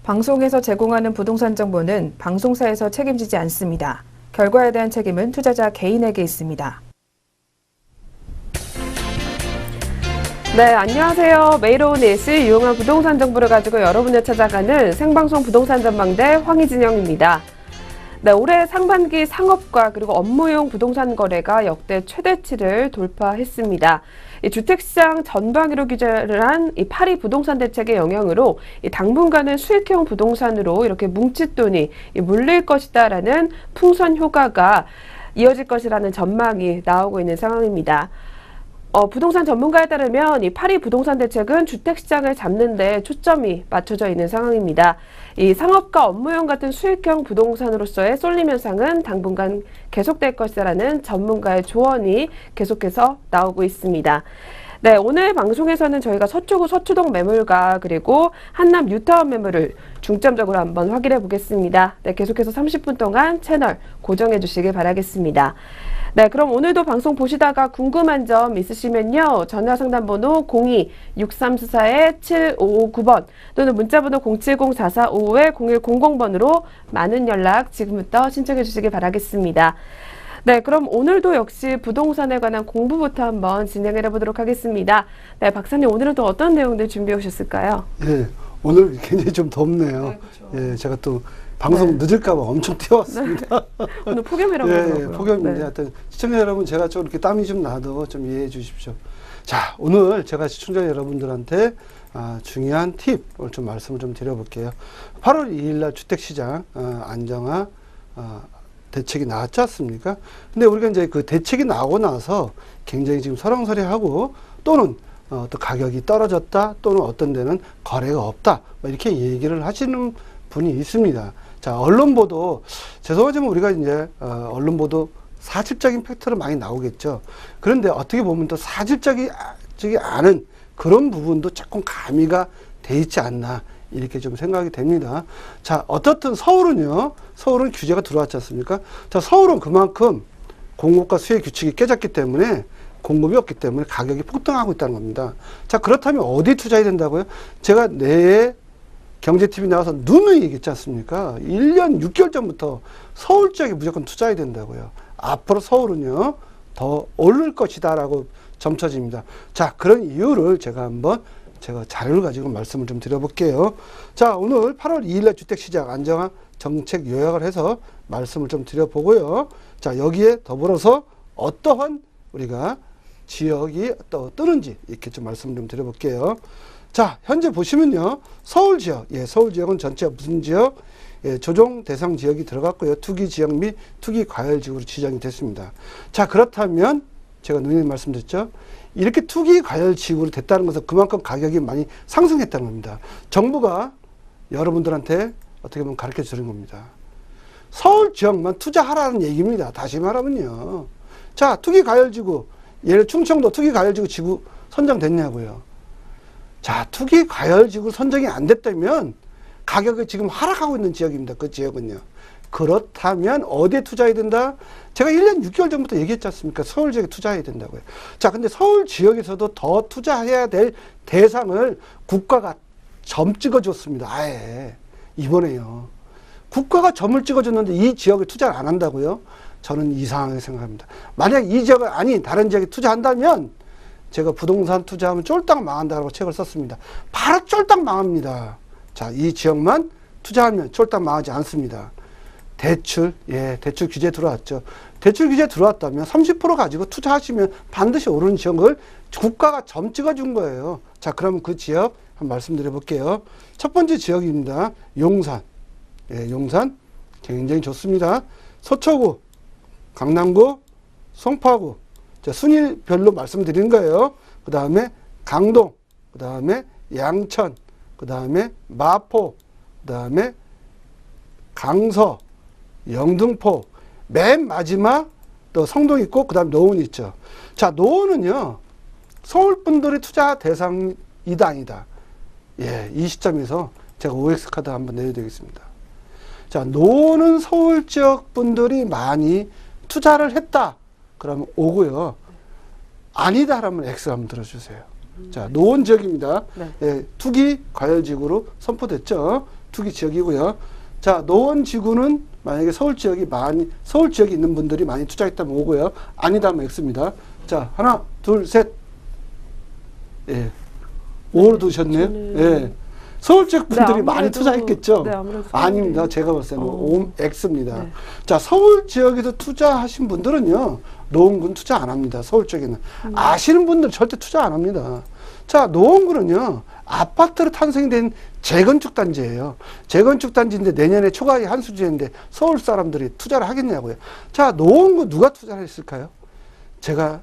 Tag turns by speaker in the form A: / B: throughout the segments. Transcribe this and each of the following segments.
A: 방송에서 제공하는 부동산 정보는 방송사에서 책임지지 않습니다. 결과에 대한 책임은 투자자 개인에게 있습니다.
B: 네, 안녕하세요. 매일 오후 4시 유용한 부동산 정보를 가지고 여러분을 찾아가는 생방송 부동산 전망대 황희진영입니다. 네, 올해 상반기 상업과 그리고 업무용 부동산 거래가 역대 최대치를 돌파했습니다. 이 주택시장 전방위로 규제를 한 이 파리 부동산 대책의 영향으로 이 당분간은 수익형 부동산으로 이렇게 뭉칫돈이 물릴 것이다라는 풍선 효과가 이어질 것이라는 전망이 나오고 있는 상황입니다. 부동산 전문가에 따르면 이 파리 부동산 대책은 주택시장을 잡는 데 초점이 맞춰져 있는 상황입니다. 이 상업과 업무용 같은 수익형 부동산으로서의 쏠림 현상은 당분간 계속될 것이라는 전문가의 조언이 계속해서 나오고 있습니다. 네, 오늘 방송에서는 저희가 서초구 서초동 매물과 그리고 한남 뉴타운 매물을 중점적으로 한번 확인해 보겠습니다. 네, 계속해서 30분 동안 채널 고정해 주시길 바라겠습니다. 네, 그럼 오늘도 방송 보시다가 궁금한 점 있으시면요. 전화 상담번호 02-6344-7559번 또는 문자번호 070-4455-0100번으로 많은 연락 지금부터 신청해 주시길 바라겠습니다. 네, 그럼 오늘도 역시 부동산에 관한 공부부터 한번 진행을 해보도록 하겠습니다. 네, 박사님 오늘은 또 어떤 내용들 준비해 오셨을까요?
C: 예, 오늘 굉장히 좀 덥네요.
B: 네, 그렇죠.
C: 예, 제가 또 방송 늦을까봐 엄청 뛰어왔습니다.
B: 네. 오늘 폭염이라고
C: 하더라고요.
B: 네,
C: 폭염인데
B: 네.
C: 하여튼 시청자 여러분 제가 좀 이렇게 땀이 좀 나도 좀 이해해 주십시오. 자, 오늘 제가 시청자 여러분들한테 중요한 팁을 좀 말씀을 좀 드려볼게요. 8월 2일 날 주택시장 안정화 대책이 나왔지 않습니까? 근데 우리가 이제 그 대책이 나오고 나서 굉장히 지금 설왕설래하고 또는 또 가격이 떨어졌다 또는 어떤 데는 거래가 없다 이렇게 얘기를 하시는 분이 있습니다. 자, 언론 보도, 죄송하지만 우리가 이제 언론 보도 사실적인 팩트로 많이 나오겠죠. 그런데 어떻게 보면 또 사실적이 않은 그런 부분도 조금 가미가 돼 있지 않나 이렇게 좀 생각이 됩니다. 자, 어떻든 서울은 규제가 들어왔지 않습니까? 자, 서울은 그만큼 공급과 수요 규칙이 깨졌기 때문에 공급이 없기 때문에 가격이 폭등하고 있다는 겁니다. 자, 그렇다면 어디 투자해야 된다고요? 제가 내에 경제TV 나와서 누누이 얘기했지 않습니까? 1년 6개월 전부터 서울 지역에 무조건 투자해야 된다고요. 앞으로 서울은요, 더 오를 것이다 라고 점쳐집니다. 자, 그런 이유를 제가 자료를 가지고 말씀을 좀 드려볼게요. 자, 오늘 8월 2일날 주택시장 안정화 정책 요약을 해서 말씀을 좀 드려보고요. 자, 여기에 더불어서 어떠한 우리가 지역이 또 뜨는지 이렇게 좀 말씀을 좀 드려볼게요. 자, 현재 보시면요. 서울 지역, 서울 지역은 전체 무슨 지역? 조정 대상 지역이 들어갔고요. 투기 지역 및 투기 과열 지역으로 지정이 됐습니다. 자, 그렇다면 제가 누님 말씀드렸죠. 이렇게 투기 과열 지역으로 됐다는 것은 그만큼 가격이 많이 상승했다는 겁니다. 정부가 여러분들한테 어떻게 보면 가르쳐 주는 겁니다. 서울 지역만 투자하라는 얘기입니다. 다시 말하면요. 자, 투기 과열 지구, 예를 충청도 투기 과열 지구 선정됐냐고요. 자, 투기 과열 지구 선정이 안 됐다면 가격이 지금 하락하고 있는 지역입니다. 그 지역은요. 그렇다면 어디에 투자해야 된다? 제가 1년 6개월 전부터 얘기했지 않습니까? 서울 지역에 투자해야 된다고요. 자, 근데 서울 지역에서도 더 투자해야 될 대상을 국가가 점 찍어줬습니다. 아예. 이번에요. 국가가 점을 찍어줬는데 이 지역에 투자를 안 한다고요? 저는 이상하게 생각합니다. 만약 이 지역을 아닌 다른 지역에 투자한다면 제가 부동산 투자하면 쫄딱 망한다고 책을 썼습니다. 바로 쫄딱 망합니다. 자, 이 지역만 투자하면 쫄딱 망하지 않습니다. 대출 규제 들어왔죠. 대출 규제 들어왔다면 30% 가지고 투자하시면 반드시 오르는 지역을 국가가 점 찍어준 거예요. 자, 그러면 그 지역 한번 말씀드려 볼게요. 첫 번째 지역입니다. 용산. 용산 굉장히 좋습니다. 서초구, 강남구, 송파구. 자, 순위별로 말씀드리는 거예요. 그 다음에 강동, 그 다음에 양천, 그 다음에 마포, 그 다음에 강서, 영등포, 맨 마지막 또 성동 있고 그 다음에 노원 있죠. 자, 노원은요, 서울 분들이 투자 대상이다 아니다. 이 시점에서 제가 OX카드 한번 내려드리겠습니다. 자, 노원은 서울 지역 분들이 많이 투자를 했다. 그러면 오고요. 아니다 하면 X 한번 들어주세요. 자, 노원 지역입니다.
B: 네.
C: 투기 과열지구로 선포됐죠. 투기 지역이고요. 자, 노원지구는 만약에 서울 지역이 있는 분들이 많이 투자했다면 O고요. 아니다면 X입니다. 자, 하나, 둘, 셋. 예. O로 두셨네요. 예. 서울 지역 분들이
B: 네,
C: 많이 투자했겠죠?
B: 네, 아무래도
C: 아닙니다. 제가 봤을 때는 O, X입니다.
B: 네.
C: 자, 서울 지역에서 투자하신 분들은요, 노원구는 투자 안 합니다. 서울 쪽에는. 아시는 분들 절대 투자 안 합니다. 자, 노원구는요, 아파트로 탄생된 재건축 단지예요. 재건축 단지인데 내년에 초과이 한 수준인데 서울 사람들이 투자를 하겠냐고요. 자, 노원구 누가 투자를 했을까요? 제가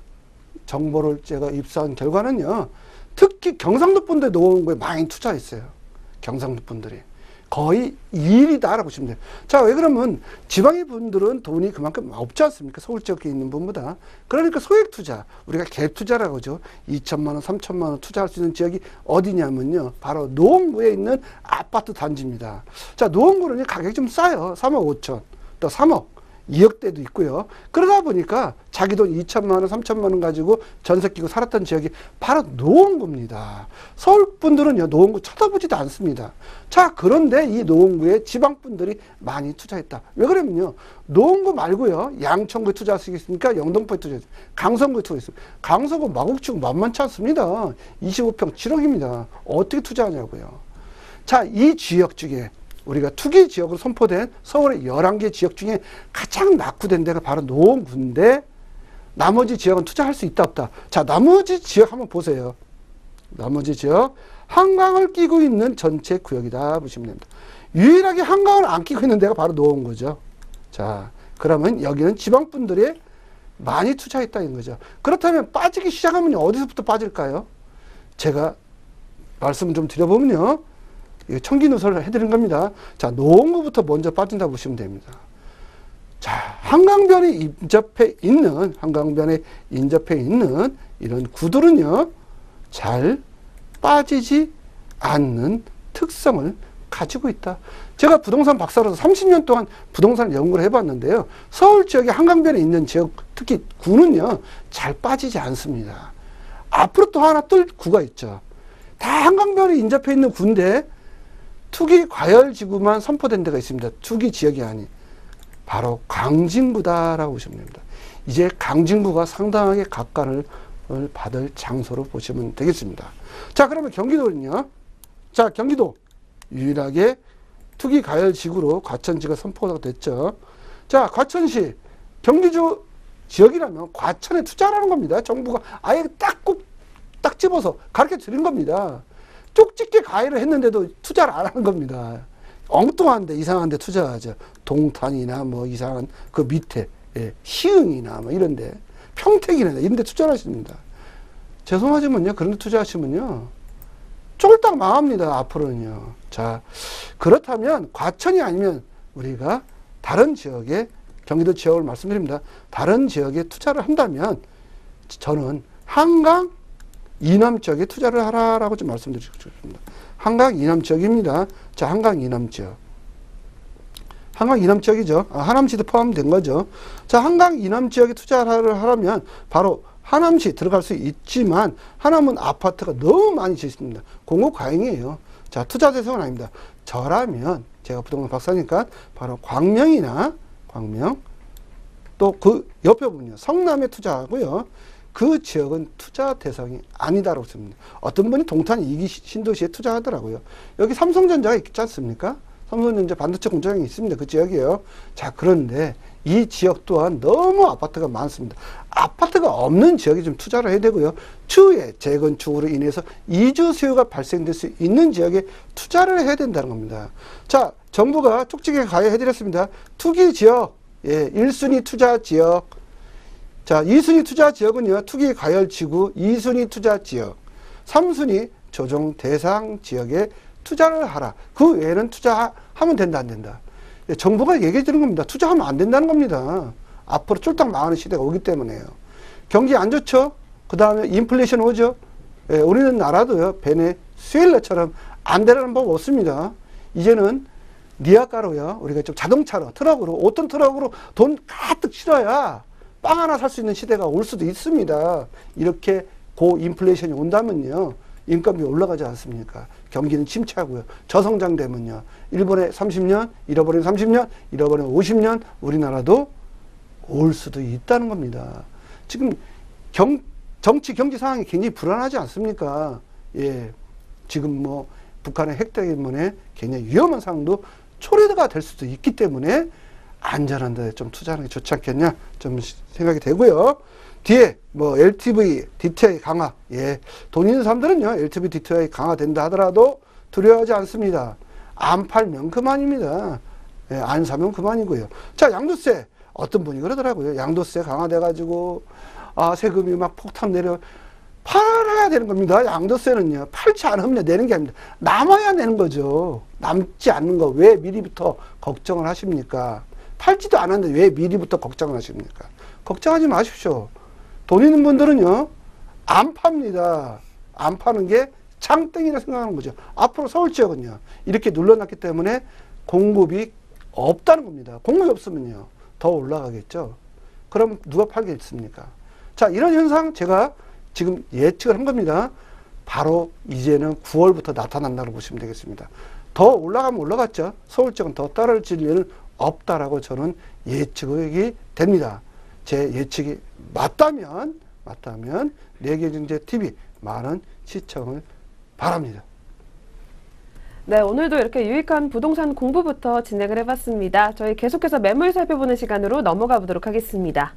C: 입수한 결과는요, 특히 경상도 분들 노원구에 많이 투자했어요. 경상도 분들이. 거의 2일이다라고 보시면 돼요. 자, 왜 그러면 지방의 분들은 돈이 그만큼 없지 않습니까? 서울 지역에 있는 분보다. 그러니까 소액 투자, 우리가 갭 투자라고 하죠. 2천만 원, 3천만 원 투자할 수 있는 지역이 어디냐면요. 바로 노원구에 있는 아파트 단지입니다. 자, 노원구는 가격이 좀 싸요. 3억 5천, 또 3억. 2억대도 있고요. 그러다 보니까 자기 돈 2천만 원, 3천만 원 가지고 전세 끼고 살았던 지역이 바로 노원구입니다. 서울 분들은요, 노원구 쳐다보지도 않습니다. 자, 그런데 이 노원구에 지방 분들이 많이 투자했다. 왜 그러면요, 노원구 말고요, 양천구에 투자할 수 있으니까 영등포에 투자했어요. 강서구에 투자했어요. 강서구 마곡지구 만만치 않습니다. 25평 7억입니다. 어떻게 투자하냐고요. 자, 이 지역 중에 우리가 투기 지역으로 선포된 서울의 11개 지역 중에 가장 낙후된 데가 바로 노원구인데 나머지 지역은 투자할 수 있다 없다. 자, 나머지 지역 한번 보세요. 나머지 지역 한강을 끼고 있는 전체 구역이다 보시면 됩니다. 유일하게 한강을 안 끼고 있는 데가 바로 노원구죠. 자, 그러면 여기는 지방분들이 많이 투자했다는 거죠. 그렇다면 빠지기 시작하면 어디서부터 빠질까요? 제가 말씀 좀 드려보면요, 청기누설을 해드린 겁니다. 자, 노원구부터 먼저 빠진다 보시면 됩니다. 자, 한강변에 인접해 있는 이런 구들은요, 잘 빠지지 않는 특성을 가지고 있다. 제가 부동산 박사로서 30년 동안 부동산 연구를 해봤는데요, 서울 지역의 한강변에 있는 지역, 특히 구는요, 잘 빠지지 않습니다. 앞으로 또 하나 뜰 구가 있죠. 다 한강변에 인접해 있는 구인데 투기 과열지구만 선포된 데가 있습니다. 투기 지역이 아닌. 바로 광진구다라고 보시면 됩니다. 이제 광진구가 상당하게 각광을 받을 장소로 보시면 되겠습니다. 자, 그러면 경기도는요. 자, 경기도 유일하게 투기 과열지구로 과천시가 선포가 됐죠. 자, 과천시 경기도 지역이라면 과천에 투자라는 겁니다. 정부가 아예 딱 집어서 가르쳐 드린 겁니다. 쪽집게 가해를 했는데도 투자를 안 하는 겁니다. 엉뚱한데 이상한데 투자하죠. 동탄이나 뭐 이상한 그 밑에, 예, 시흥이나 뭐 이런데, 평택이나 이런데 투자를 하십니다. 죄송하지만요, 그런데 투자하시면요, 쫄딱 망합니다. 앞으로는요. 자, 그렇다면 과천이 아니면 우리가 다른 지역에, 경기도 지역을 말씀드립니다. 다른 지역에 투자를 한다면 저는 한강 이남 지역에 투자를 하라라고 좀 말씀드리고 싶습니다. 한강 이남 지역입니다. 자, 한강 이남 지역. 한강 이남 지역이죠. 하남시도 포함된 거죠. 자, 한강 이남 지역에 투자를 하려면 바로 하남시 들어갈 수 있지만 하남은 아파트가 너무 많이 지어 있습니다. 공급 과잉이에요. 자, 투자 대상은 아닙니다. 저라면 제가 부동산 박사니까 바로 광명이나 광명, 또 그 옆에 보면요, 성남에 투자하고요. 그 지역은 투자 대상이 아니다라고 씁니다. 어떤 분이 동탄 이기 신도시에 투자하더라고요. 여기 삼성전자가 있지 않습니까? 삼성전자 반도체 공장이 있습니다. 그 지역이에요. 자, 그런데 이 지역 또한 너무 아파트가 많습니다. 아파트가 없는 지역에 좀 투자를 해야 되고요. 추후에 재건축으로 인해서 이주 수요가 발생될 수 있는 지역에 투자를 해야 된다는 겁니다. 자, 정부가 쪽지게 가해해드렸습니다. 투기 지역, 예, 1순위 투자 지역. 자, 2순위 투자 지역은요, 투기 과열 지구, 2순위 투자 지역, 3순위 조정 대상 지역에 투자를 하라. 그 외에는 투자하면 된다, 안 된다. 정부가 얘기해 주는 겁니다. 투자하면 안 된다는 겁니다. 앞으로 쫄딱 망하는 시대가 오기 때문에요. 경기 안 좋죠? 그 다음에 인플레이션 오죠? 예, 우리는 나라도요, 베네수엘라처럼 안 되라는 법 없습니다. 이제는 니아가로요, 우리가 좀 자동차로, 트럭으로, 5톤 트럭으로 돈 가득 실어야 빵 하나 살 수 있는 시대가 올 수도 있습니다. 이렇게 고인플레이션이 온다면요, 인건비 올라가지 않습니까? 경기는 침체하고요. 저성장되면요. 일본에 30년, 잃어버린 30년, 잃어버린 50년, 우리나라도 올 수도 있다는 겁니다. 지금 정치 경제 상황이 굉장히 불안하지 않습니까? 예. 지금 뭐 북한의 핵 때문에 굉장히 위험한 상황도 초래가 될 수도 있기 때문에 안전한 데 좀 투자하는 게 좋지 않겠냐 좀 생각이 되고요. 뒤에 뭐 LTV, DTI 강화. 예. 돈 있는 사람들은요. LTV, DTI 강화된다 하더라도 두려워하지 않습니다. 안 팔면 그만입니다. 예, 안 사면 그만이고요. 자, 양도세. 어떤 분이 그러더라고요. 양도세 강화돼가지고 세금이 막 폭탄 내려 팔아야 되는 겁니다. 양도세는요. 팔지 않으면 내는 게 아닙니다. 남아야 내는 거죠. 남지 않는 거 왜 미리부터 걱정을 하십니까? 팔지도 않았는데 왜 미리부터 걱정을 하십니까? 걱정하지 마십시오. 돈 있는 분들은요. 안 팝니다. 안 파는 게 장땡이라 생각하는 거죠. 앞으로 서울 지역은요. 이렇게 눌러놨기 때문에 공급이 없다는 겁니다. 공급이 없으면요. 더 올라가겠죠. 그럼 누가 팔겠습니까? 자, 이런 현상 제가 지금 예측을 한 겁니다. 바로 이제는 9월부터 나타난다고 보시면 되겠습니다. 더 올라가면 올라갔죠. 서울 지역은 더 떨어질 일은 없다라고 저는 예측이 됩니다. 제 예측이 맞다면 내계경제TV 많은 시청을 바랍니다.
B: 네, 오늘도 이렇게 유익한 부동산 공부부터 진행을 해봤습니다. 저희 계속해서 매물 살펴보는 시간으로 넘어가 보도록 하겠습니다.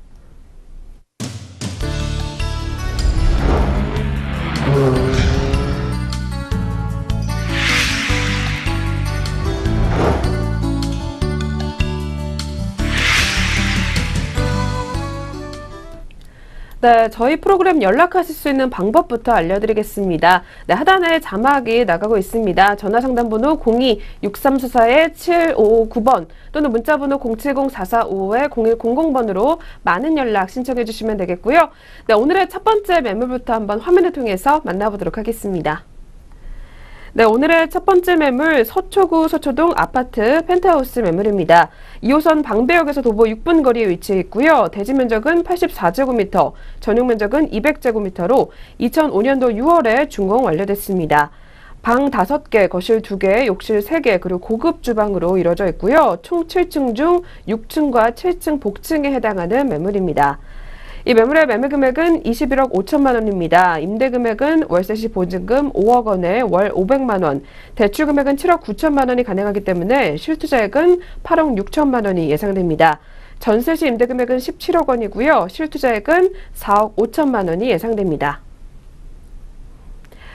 B: 네, 저희 프로그램 연락하실 수 있는 방법부터 알려드리겠습니다. 네, 하단에 자막이 나가고 있습니다. 전화상담번호 02-6344-7559번 또는 문자번호 070-4455-0100번으로 많은 연락 신청해 주시면 되겠고요. 네, 오늘의 첫 번째 매물부터 한번 화면을 통해서 만나보도록 하겠습니다. 네, 오늘의 첫 번째 매물 서초구 서초동 아파트 펜트하우스 매물입니다. 2호선 방배역에서 도보 6분 거리에 위치해 있고요. 대지 면적은 84제곱미터, 전용 면적은 200제곱미터로 2005년도 6월에 준공 완료됐습니다. 방 5개, 거실 2개, 욕실 3개, 그리고 고급 주방으로 이루어져 있고요. 총 7층 중 6층과 7층 복층에 해당하는 매물입니다. 이 매물의 매매 금액은 21억 5천만 원입니다. 임대 금액은 월세 시 보증금 5억 원에 월 500만 원, 대출 금액은 7억 9천만 원이 가능하기 때문에 실투자액은 8억 6천만 원이 예상됩니다. 전세 시 임대 금액은 17억 원이고요. 실투자액은 4억 5천만 원이 예상됩니다.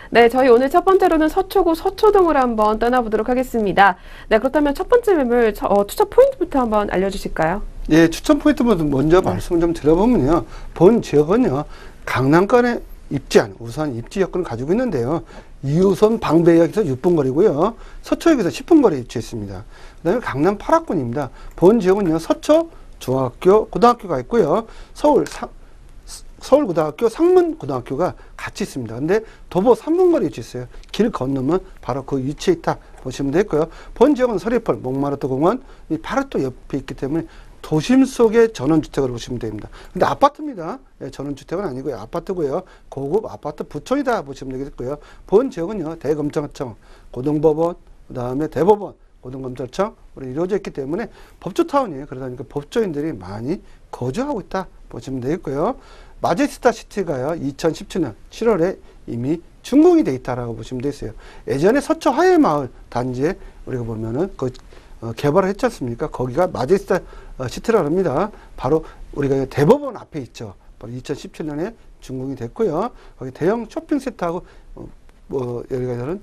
B: 네, 저희 오늘 첫 번째로는 서초구 서초동으로 한번 떠나보도록 하겠습니다. 네, 그렇다면 첫 번째 매물 투자 포인트부터 한번 알려주실까요?
C: 예, 추천 포인트부터 먼저 말씀을 좀 드려보면요. 본 지역은요, 강남권의 입지안, 우선 입지 여건을 가지고 있는데요. 2호선 방배역에서 6분 거리고요. 서초역에서 10분 거리에 위치해 있습니다. 그 다음에 강남 8학군입니다. 본 지역은요, 서초 중학교, 고등학교가 있고요. 서울고등학교, 상문고등학교가 같이 있습니다. 근데 도보 3분 거리에 위치해 있어요. 길 건너면 바로 그 위치에 있다 보시면 되고요. 본 지역은 서리펄, 몽마르트 공원, 바로 또 옆에 있기 때문에 도심 속의 전원주택으로 보시면 됩니다. 근데 아파트입니다. 예, 전원주택은 아니고요. 아파트고요. 고급 아파트 부촌이다 보시면 되겠고요. 본 지역은요. 대검찰청, 고등법원, 그 다음에 대법원, 고등검찰청으로 이루어져 있기 때문에 법조타운이에요. 그러다 보니까 법조인들이 많이 거주하고 있다 보시면 되겠고요. 마제스타 시티가요. 2017년 7월에 이미 준공이 돼 있다라고 보시면 되겠어요. 예전에 서초 하회마을 단지에 우리가 보면은 개발을 했지 않습니까? 거기가 마제스타 시티라고 합니다. 바로 우리가 대법원 앞에 있죠. 바로 2017년에 준공이 됐고요. 거기 대형 쇼핑센터하고 여기가는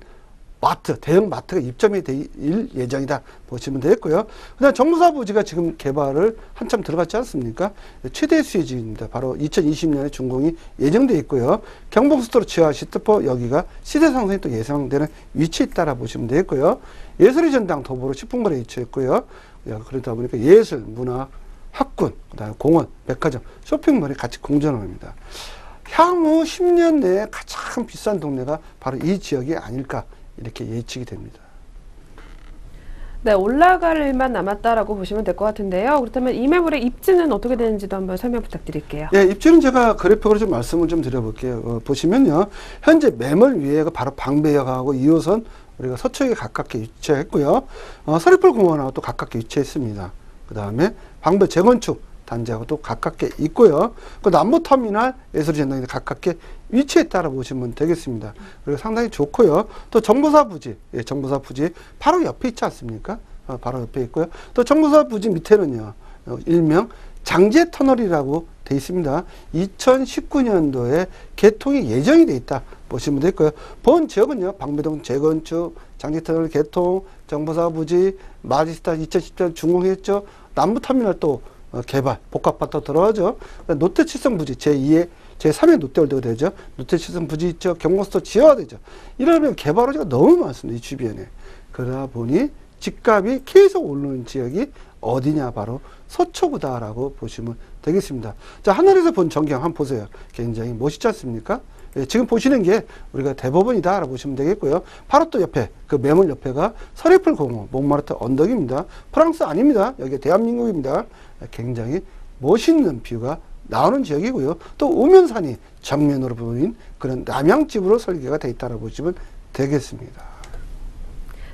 C: 마트, 대형 마트가 입점이 될 예정이다 보시면 되겠고요. 그다음 정무사 부지가 지금 개발을 한참 들어갔지 않습니까? 최대 수혜지입니다. 바로 2020년에 준공이 예정돼 있고요. 경봉수도로 지하 시트포 여기가 시세 상승이 또 예상되는 위치에 있다라 보시면 되겠고요. 예술의 전당 도보로 10분 거리에 위치해 있고요. 그러다 보니까 예술, 문화, 학군, 그다음에 공원, 백화점, 쇼핑몰이 같이 공존합니다. 향후 10년 내에 가장 비싼 동네가 바로 이 지역이 아닐까 이렇게 예측이 됩니다.
B: 네, 올라갈 일만 남았다라고 보시면 될 것 같은데요. 그렇다면 이 매물의 입지는 어떻게 되는지도 한번 설명 부탁드릴게요.
C: 예, 입지는 제가 그래픽으로 좀 말씀을 좀 드려볼게요. 보시면요, 현재 매물 위에가 바로 방배역하고 2호선 우리가 서쪽에 가깝게 위치했고요. 서리풀 공원하고 또 가깝게 위치했습니다. 그 다음에 방배 재건축 단지하고 또 가깝게 있고요. 그 남부터미널 예술의 전당에 가깝게 위치했다라고 보시면 되겠습니다. 그리고 상당히 좋고요. 또 정보사 부지, 예, 정보사 부지 바로 옆에 있지 않습니까? 바로 옆에 있고요. 또 정보사 부지 밑에는요, 일명 장제 터널이라고 돼 있습니다. 2019년도에 개통이 예정이 돼 있다 보시면 되고요. 본 지역은요, 방배동 재건축, 장제 터널 개통, 정보사 부지, 마지스타 2010년 준공했죠. 남부터미널 또 개발, 복합아파트 들어가죠. 노태칠성 부지 제3의 롯데월드가 되죠. 노태칠성 부지 있죠. 경고스도 지어야 되죠. 이러면 개발 호지가 너무 많습니다. 이 주변에. 그러다 보니 집값이 계속 오르는 지역이 어디냐, 바로 서초구다라고 보시면 되겠습니다. 자, 하늘에서 본 전경 한번 보세요. 굉장히 멋있지 않습니까? 예, 지금 보시는 게 우리가 대법원이다라고 보시면 되겠고요. 바로 또 옆에, 그 매물 옆에가 서리풀 공원, 몽마르트 언덕입니다. 프랑스 아닙니다. 여기 대한민국입니다. 굉장히 멋있는 뷰가 나오는 지역이고요. 또 우면산이 정면으로 보인 그런 남양집으로 설계가 되어 있다고 보시면 되겠습니다.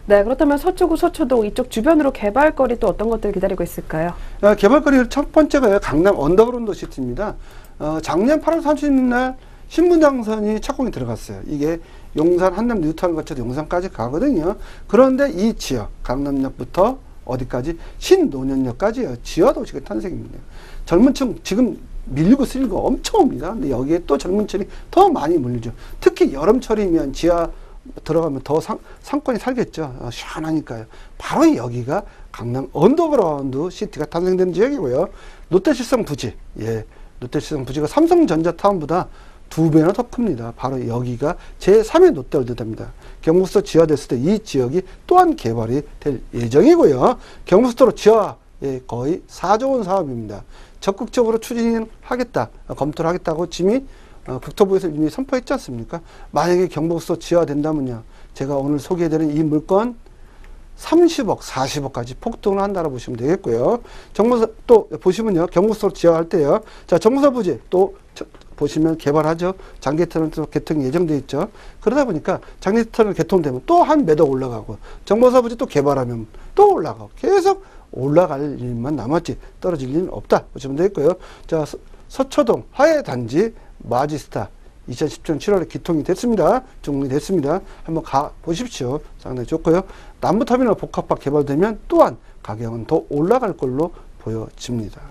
B: 네, 그렇다면 서초구, 서초동 이쪽 주변으로 개발거리 또 어떤 것들 기다리고 있을까요?
C: 개발거리 첫 번째가 강남 언더그라운드 시티입니다. 작년 8월 30일 날 신분당선이 착공이 들어갔어요. 이게 용산, 한남, 뉴타운 거쳐서 용산까지 가거든요. 그런데 이 지역, 강남역부터 어디까지? 신논현역까지요. 지하도시가 탄생입니다. 젊은 층 지금 밀리고 쓸리고 엄청 옵니다. 근데 여기에 또 젊은 층이 더 많이 몰리죠. 특히 여름철이면 지하 들어가면 더 상권이 살겠죠. 시원하니까요. 바로 여기가 강남 언더그라운드 시티가 탄생되는 지역이고요. 롯데실성 부지, 예, 롯데실성 부지가 삼성전자타운보다 2배나 더 큽니다. 바로 여기가 제3의 롯데월드입니다. 경부스토 지하됐을 때 이 지역이 또한 개발이 될 예정이고요. 경부스토로 지하, 예, 거의 4조 원 사업입니다. 적극적으로 추진하겠다, 검토를 하겠다고 국토부에서 이미 선포했지 않습니까? 만약에 경부스토 지하된다면요, 제가 오늘 소개해드린 이 물건 30억, 40억까지 폭등을 한다고 보시면 되겠고요. 정보사 또 보시면요, 경부스토로 지하할 때요. 자, 정보사 부지 또 보시면 개발하죠. 장기터널 개통이 예정되어 있죠. 그러다 보니까 장기터널 개통되면 또 한 몇 억 올라가고, 정보사 부지 또 개발하면 또 올라가고, 계속 올라갈 일만 남았지 떨어질 일은 없다 보시면 되겠고요. 자, 서초동 화해단지 마지스타 2010년 7월에 기통이 됐습니다. 준공이 됐습니다. 한번 가 보십시오. 상당히 좋고요. 남부터미널 복합화 개발되면 또한 가격은 더 올라갈 걸로 보여집니다.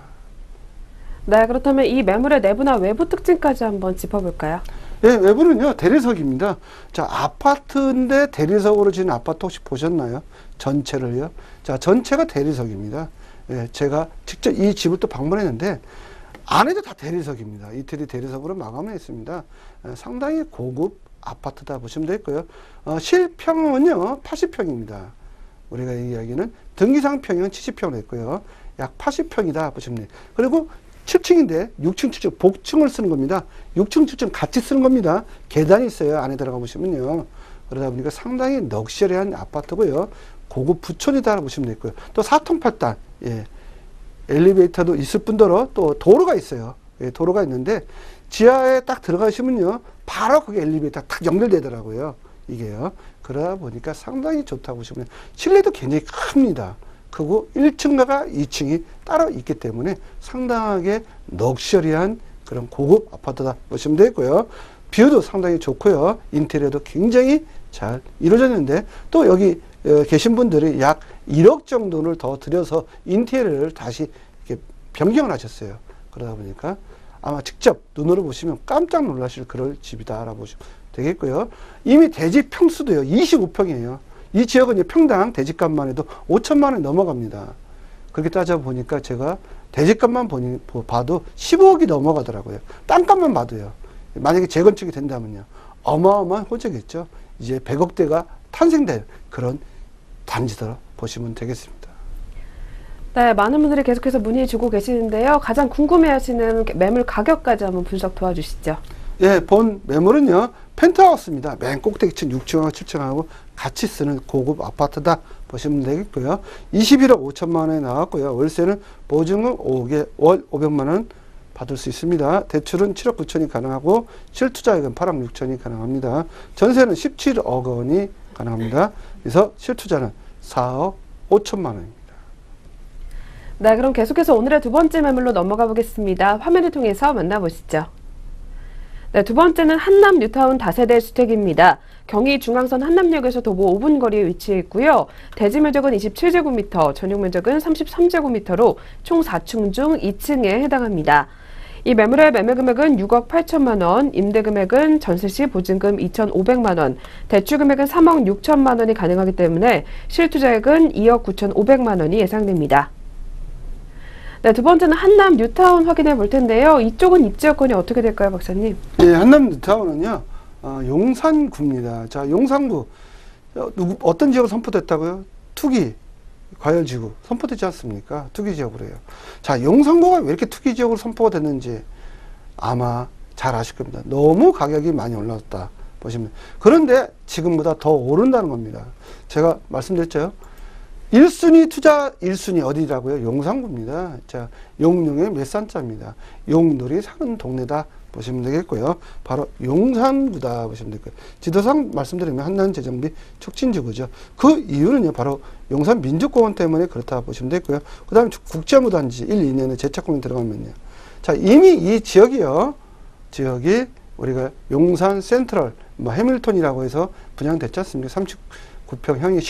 B: 네, 그렇다면 이 매물의 내부나 외부 특징까지 한번 짚어볼까요?
C: 예, 외부는요, 대리석입니다. 자, 아파트인데 대리석으로 지은 아파트 혹시 보셨나요? 전체를요. 자, 전체가 대리석입니다. 예, 제가 직접 이 집을 또 방문했는데 안에도 다 대리석입니다. 이태리 대리석으로 마감을 했습니다. 상당히 고급 아파트다 보시면 되겠고요. 실평은요, 80평입니다. 우리가 이야기는 등기상 평형은 70평으로 했고요. 약 80평이다 보시면 돼요. 그리고 7층인데 6층, 7층, 복층을 쓰는 겁니다. 6층, 7층 같이 쓰는 겁니다. 계단이 있어요. 안에 들어가 보시면요. 그러다 보니까 상당히 럭셔리한 아파트고요. 고급 부촌이다 보시면 되고요. 또 4통 8단, 예, 엘리베이터도 있을 뿐더러 또 도로가 있어요. 예, 도로가 있는데 지하에 딱 들어가시면요, 바로 그게 엘리베이터 딱 연결되더라고요. 이게요. 그러다 보니까 상당히 좋다고 보시면 돼요. 실내도 굉장히 큽니다. 크고 1층과 2층이 따로 있기 때문에 상당하게 럭셔리한 그런 고급 아파트다 보시면 되고요. 뷰도 상당히 좋고요. 인테리어도 굉장히 잘 이루어졌는데, 또 여기 계신 분들이 약 1억 정도를 더 들여서 인테리어를 다시 이렇게 변경을 하셨어요. 그러다 보니까 아마 직접 눈으로 보시면 깜짝 놀라실 그럴 집이다라고 보시면 되겠고요. 이미 대지 평수도요, 25평이에요. 이 지역은 평당 대지값만 해도 5천만 원이 넘어갑니다. 그렇게 따져보니까 제가 대지값만 봐도 15억이 넘어가더라고요. 땅값만 봐도요. 만약에 재건축이 된다면요, 어마어마한 호재겠죠. 이제 100억대가 탄생될 그런 단지다 보시면 되겠습니다.
B: 네, 많은 분들이 계속해서 문의 주고 계시는데요. 가장 궁금해하시는 매물 가격까지 한번 분석 도와주시죠.
C: 예, 본 매물은요, 펜트하우스입니다. 맨 꼭대기층 6층하고 7층하고 같이 쓰는 고급 아파트다 보시면 되겠고요. 21억 5천만 원에 나왔고요. 월세는 보증금 5개, 월 500만 원 받을 수 있습니다. 대출은 7억 9천이 가능하고 실투자액은 8억 6천이 가능합니다. 전세는 17억 원이 가능합니다. 그래서 실투자는 4억 5천만 원입니다.
B: 네, 그럼 계속해서 오늘의 두 번째 매물로 넘어가 보겠습니다. 화면을 통해서 만나보시죠. 네, 두 번째는 한남 뉴타운 다세대 주택입니다. 경의 중앙선 한남역에서 도보 5분 거리에 위치해 있고요. 대지 면적은 27제곱미터, 전용 면적은 33제곱미터로 총 4층 중 2층에 해당합니다. 이 매물의 매매 금액은 6억 8천만 원, 임대 금액은 전세 시 보증금 2,500만 원, 대출 금액은 3억 6천만 원이 가능하기 때문에 실투자액은 2억 9,500만 원이 예상됩니다. 네, 두 번째는 한남 뉴타운 확인해 볼 텐데요. 이쪽은 입지 여건이 어떻게 될까요, 박사님?
C: 예, 한남 뉴타운은요, 용산구입니다. 자, 용산구. 어떤 지역으로 선포됐다고요? 투기, 과열지구. 선포되지 않습니까? 투기 지역으로 해요. 자, 용산구가 왜 이렇게 투기 지역으로 선포가 됐는지 아마 잘 아실 겁니다. 너무 가격이 많이 올랐다. 보시면. 그런데 지금보다 더 오른다는 겁니다. 제가 말씀드렸죠. 1순위 투자 1순위 어디라고요? 용산구입니다. 자, 용룡의 몇 산자입니다. 용들이 사는 동네다 보시면 되겠고요. 바로 용산구다 보시면 될 거예요. 지도상 말씀드리면 한남재정비 촉진지구죠. 그 이유는요, 바로 용산민족공원 때문에 그렇다 보시면 되고요. 그 다음에 국제무단지 1, 2년에 재착공이 들어가면요. 자, 이미 이 지역이요. 지역이 우리가 용산 센트럴, 해밀턴이라고 해서 분양됐지 않습니까? 39평형이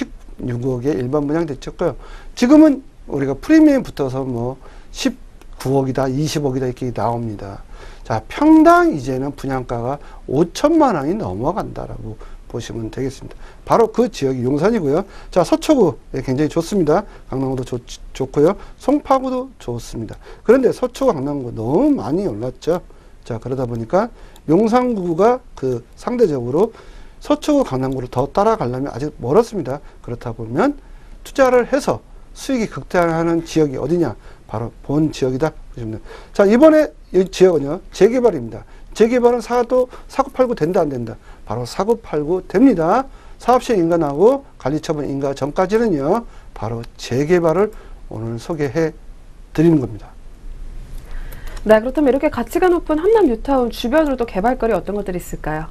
C: 16억에 일반 분양됐었고요. 지금은 우리가 프리미엄 붙어서 19억이다, 20억이다 이렇게 나옵니다. 자, 평당 이제는 분양가가 5천만 원이 넘어간다라고 보시면 되겠습니다. 바로 그 지역이 용산이고요. 자, 서초구 굉장히 좋습니다. 강남구도 좋고요. 송파구도 좋습니다. 그런데 서초구, 강남구 너무 많이 올랐죠. 자, 그러다 보니까 용산구가 그 상대적으로 서초구, 강남구를 더 따라가려면 아직 멀었습니다. 그렇다 보면 투자를 해서 수익이 극대화하는 지역이 어디냐? 바로 본 지역이다. 자, 이번에 이 지역은요, 재개발입니다. 재개발은 사고팔고 된다, 안 된다? 바로 사고팔고 됩니다. 사업시행 인가나고 관리처분 인가 전까지는요, 바로 재개발을 오늘 소개해 드리는 겁니다.
B: 네, 그렇다면 이렇게 가치가 높은 한남 뉴타운 주변으로 또 개발거리 어떤 것들이 있을까요?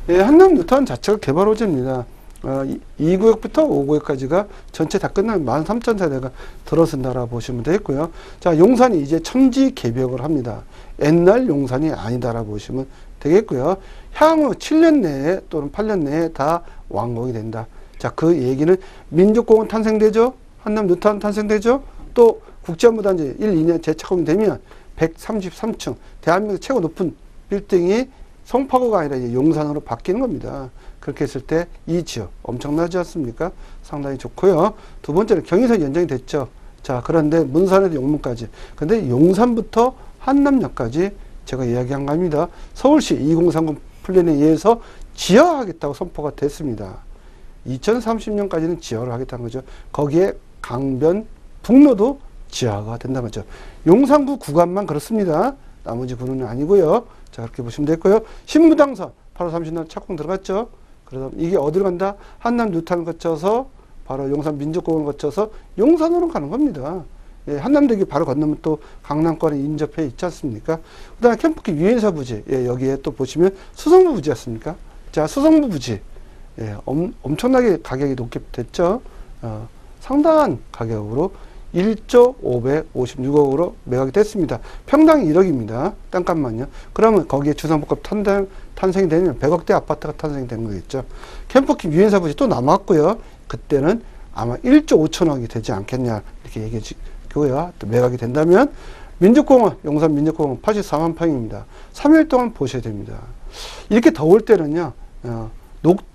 C: 예, 한남 뉴타운 자체가 개발 호재입니다. 2구역부터 5구역까지가 전체 다 끝나면 13,000세대가 들어선다라고 보시면 되겠고요. 자, 용산이 이제 천지 개벽을 합니다. 옛날 용산이 아니다라고 보시면 되겠고요. 향후 7년 내에 또는 8년 내에 다 완공이 된다. 자, 그 얘기는 민족공원 탄생되죠. 한남 뉴타운 탄생되죠. 또 국제무단지 1, 2년 재착공이 되면 133층 대한민국 최고 높은 빌딩이 송파구가 아니라 이제 용산으로 바뀌는 겁니다. 그렇게 했을 때 이 지역 엄청나지 않습니까? 상당히 좋고요. 두 번째는 경의선 연장이 됐죠. 자, 그런데 문산에도 용문까지. 근데 용산부터 한남역까지 제가 이야기한 겁니다. 서울시 2030 플랜에 의해서 지하하겠다고 선포가 됐습니다. 2030년까지는 지하를 하겠다는 거죠. 거기에 강변 북로도 지하가 된다는 거죠. 용산구 구간만 그렇습니다. 나머지 구는 아니고요. 자, 그렇게 보시면 됐고요. 신무당선 8월 30일 착공 들어갔죠. 그래서 이게 어디로 간다? 한남 뉴타운을 거쳐서 바로 용산 민족공원을 거쳐서 용산으로 가는 겁니다. 예, 한남대교 바로 건너면 또 강남권에 인접해 있지 않습니까? 그 다음에 캠프키 유엔사 부지, 예, 여기에 또 보시면 수성구 부지 않습니까? 자, 수성구 부지, 예, 엄청나게 가격이 높게 됐죠. 상당한 가격으로 1조 556억으로 매각이 됐습니다. 평당 1억입니다. 땅값만요. 그러면 거기에 주상복합 탄생이 되면 100억대 아파트가 탄생이 된 거겠죠. 캠퍼키 유엔사 부지 또 남았고요. 그때는 아마 1조 5천억이 되지 않겠냐 이렇게 얘기해 주고요. 또 매각이 된다면 민족공원, 용산 민족공원 84만 평입니다. 3일 동안 보셔야 됩니다. 이렇게 더울 때는요.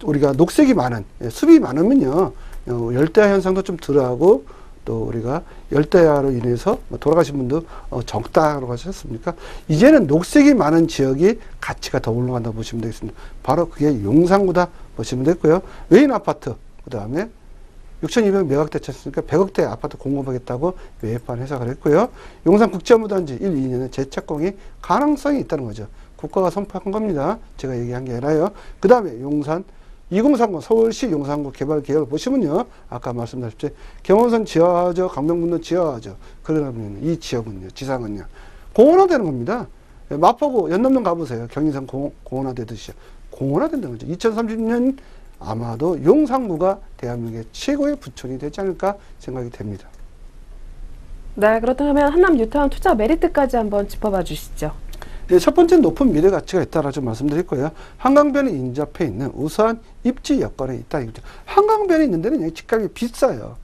C: 우리가 녹색이 많은, 숲이 많으면요. 열대야 현상도 좀 덜하고 또 우리가 열대야로 인해서 돌아가신 분도 적다라고 하셨습니까? 이제는 녹색이 많은 지역이 가치가 더 올라간다고 보시면 되겠습니다. 바로 그게 용산구다 보시면 되고요. 외인 아파트, 그 다음에 6,200 매각됐지 않습니까? 100억대 아파트 공급하겠다고 외판 해석을 했고요. 용산 국제무단지 1, 2년에 재착공이 가능성이 있다는 거죠. 국가가 선포한 겁니다. 제가 얘기한 게 아니라요. 그 다음에 용산 2030 서울시 용산구 개발 계획을 보시면요. 아까 말씀드렸죠. 경원선 지하화죠. 강변북로 지하화죠. 그러면 이 지역은요. 지상은요. 공원화되는 겁니다. 마포구 연남동 가보세요. 경인선 공원화되듯이. 공원화된다는 거죠. 2030년 아마도 용산구가 대한민국의 최고의 부촌이 되지 않을까 생각이 됩니다.
B: 네, 그렇다면 한남 뉴타운 투자 메리트까지 한번 짚어봐 주시죠.
C: 네, 첫 번째 높은 미래 가치가 있다라 좀 말씀드릴 거예요. 한강변에 인접해 있는 우수한 입지 여건에 있다 이거죠. 한강변에 있는 데는 집값이 비싸요.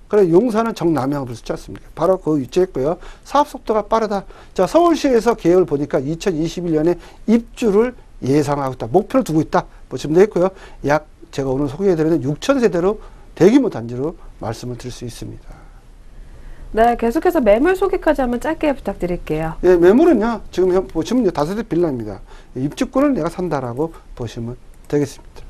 C: 그래 용산은 정남향을 볼수 있지 않습니까? 바로 그 위치에 있고요. 사업 속도가 빠르다. 자, 서울시에서 계획을 보니까 2021년에 입주를 예상하고 있다. 목표를 두고 있다. 보시면 되겠고요. 약 제가 오늘 소개해드리는 6,000세대로 대규모 단지로 말씀을 드릴 수 있습니다.
B: 네, 계속해서 매물 소개까지 한번 짧게 부탁드릴게요.
C: 예, 매물은요, 지금 보시면 다세대 빌라입니다. 입주권을 내가 산다라고 보시면 되겠습니다.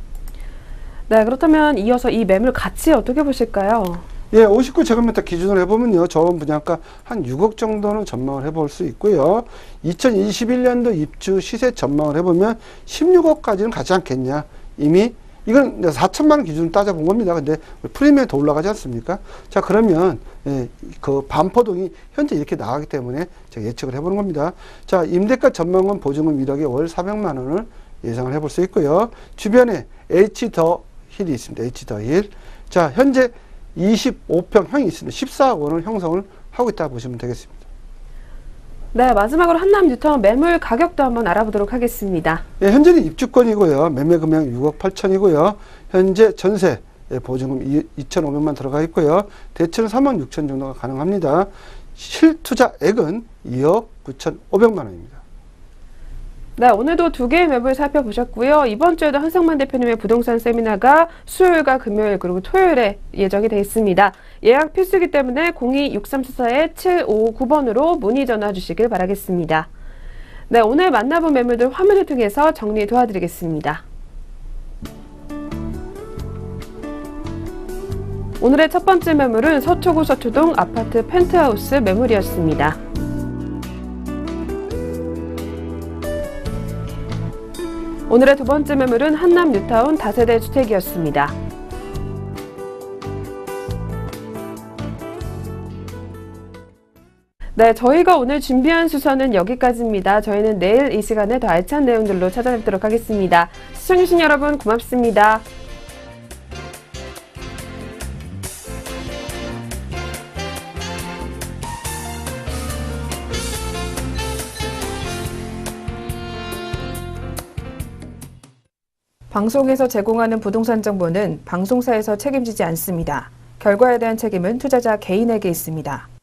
B: 네, 그렇다면 이어서 이 매물 가치 어떻게 보실까요?
C: 예, 59제곱미터 기준으로 해보면요, 저원 분양가 한 6억 정도는 전망을 해볼 수 있고요. 2021년도 입주 시세 전망을 해보면 16억까지는 가지 않겠냐. 이미 이건 4천만 원 기준으로 따져본 겁니다. 근데 프리미엄이 더 올라가지 않습니까? 자, 그러면 예, 그 반포동이 현재 이렇게 나가기 때문에 제가 예측을 해보는 겁니다. 자, 임대가 전망은 보증금 1억에 월 400만 원을 예상을 해볼 수 있고요. 주변에 H 더 힐이 있습니다. H 더 힐. 자, 현재 25평형이 있습니다. 14억 원을 형성을 하고 있다고 보시면 되겠습니다.
B: 네, 마지막으로 한남 뉴타운 매물 가격도 한번 알아보도록 하겠습니다.
C: 예, 현재는 입주권이고요. 매매 금액 6억 8천이고요. 현재 전세 보증금 2,500만 들어가 있고요. 대출은 3억 6천 정도가 가능합니다. 실투자액은 2억 9,500만 원입니다.
B: 네, 오늘도 두 개의 매물 살펴보셨고요. 이번 주에도 한상만 대표님의 부동산 세미나가 수요일과 금요일 그리고 토요일에 예정이 되어 있습니다. 예약 필수이기 때문에 02-6344-7559번으로 문의 전화 주시길 바라겠습니다. 네, 오늘 만나본 매물들 화면을 통해서 정리 도와드리겠습니다. 오늘의 첫 번째 매물은 서초구 서초동 아파트 펜트하우스 매물이었습니다. 오늘의 두 번째 매물은 한남 뉴타운 다세대 주택이었습니다. 네, 저희가 오늘 준비한 수서는 여기까지입니다. 저희는 내일 이 시간에 더 알찬 내용들로 찾아뵙도록 하겠습니다. 시청해주신 여러분 고맙습니다.
A: 방송에서 제공하는 부동산 정보는 방송사에서 책임지지 않습니다. 결과에 대한 책임은 투자자 개인에게 있습니다.